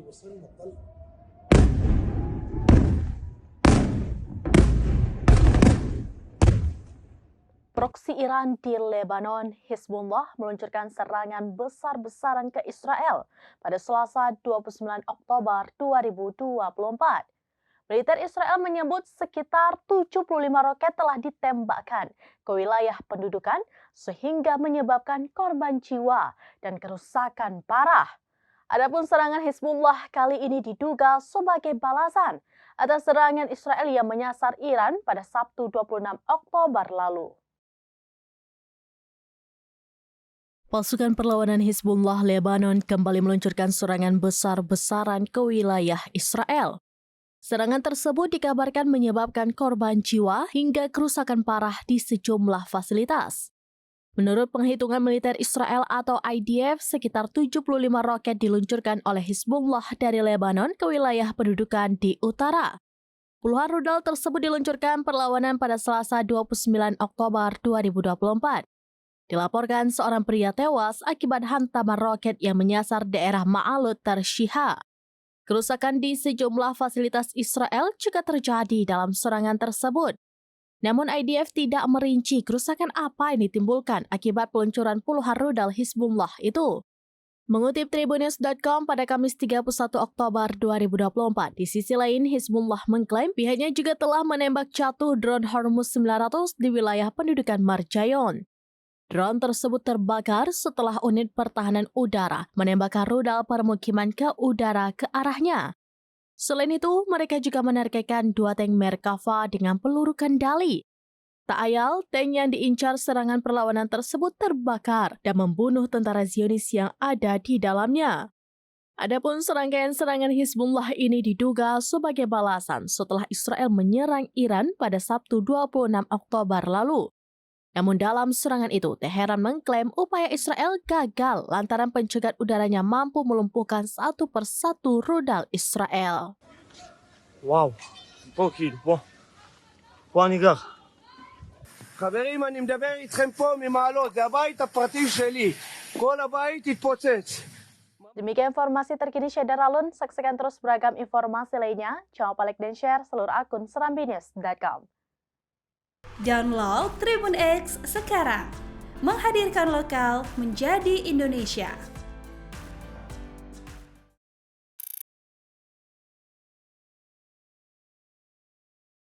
يوصلنا الطلق. Proksi Iran di Lebanon, Hizbullah meluncurkan serangan besar-besaran ke Israel pada Selasa 29 Oktober 2024. Militer Israel menyebut sekitar 75 roket telah ditembakkan ke wilayah pendudukan sehingga menyebabkan korban jiwa dan kerusakan parah. Adapun serangan Hizbullah kali ini diduga sebagai balasan atas serangan Israel yang menyasar Iran pada Sabtu 26 Oktober lalu. Pasukan perlawanan Hizbullah Lebanon kembali meluncurkan serangan besar-besaran ke wilayah Israel. Serangan tersebut dikabarkan menyebabkan korban jiwa hingga kerusakan parah di sejumlah fasilitas. Menurut penghitungan militer Israel atau IDF, sekitar 75 roket diluncurkan oleh Hizbullah dari Lebanon ke wilayah pendudukan di utara. Puluhan rudal tersebut diluncurkan perlawanan pada Selasa 29 Oktober 2024. Dilaporkan seorang pria tewas akibat hantaman roket yang menyasar daerah Ma'alut Tarshiha. Kerusakan di sejumlah fasilitas Israel juga terjadi dalam serangan tersebut. Namun IDF tidak merinci kerusakan apa yang ditimbulkan akibat peluncuran puluhan rudal Hizbullah itu. Mengutip Tribunnews.com pada Kamis 31 Oktober 2024, di sisi lain Hizbullah mengklaim pihaknya juga telah menembak jatuh drone Hormuz 900 di wilayah pendudukan Marjayon. Drone tersebut terbakar setelah unit pertahanan udara menembakkan rudal permukiman ke udara ke arahnya. Selain itu, mereka juga menerkaikan 2 tank Merkava dengan peluru kendali. Tak ayal, tank yang diincar serangan perlawanan tersebut terbakar dan membunuh tentara Zionis yang ada di dalamnya. Adapun serangkaian serangan Hizbullah ini diduga sebagai balasan setelah Israel menyerang Iran pada Sabtu 26 Oktober lalu. Namun dalam serangan itu, Teheran mengklaim upaya Israel gagal lantaran pencegat udaranya mampu melumpuhkan satu persatu rudal Israel. וואו, פה כאילו, פה אני גר. חברים, אני מדבר איתכם פה ממעלות, זה הבית הפרטי שלי. כל הבית התפוצץ. Demikian informasi terkini Syederalun. Saksikan terus beragam informasi lainnya. Jangan lupa like dan share seluruh akun serambinews.com. Download Tribun X sekarang. Menghadirkan lokal menjadi Indonesia.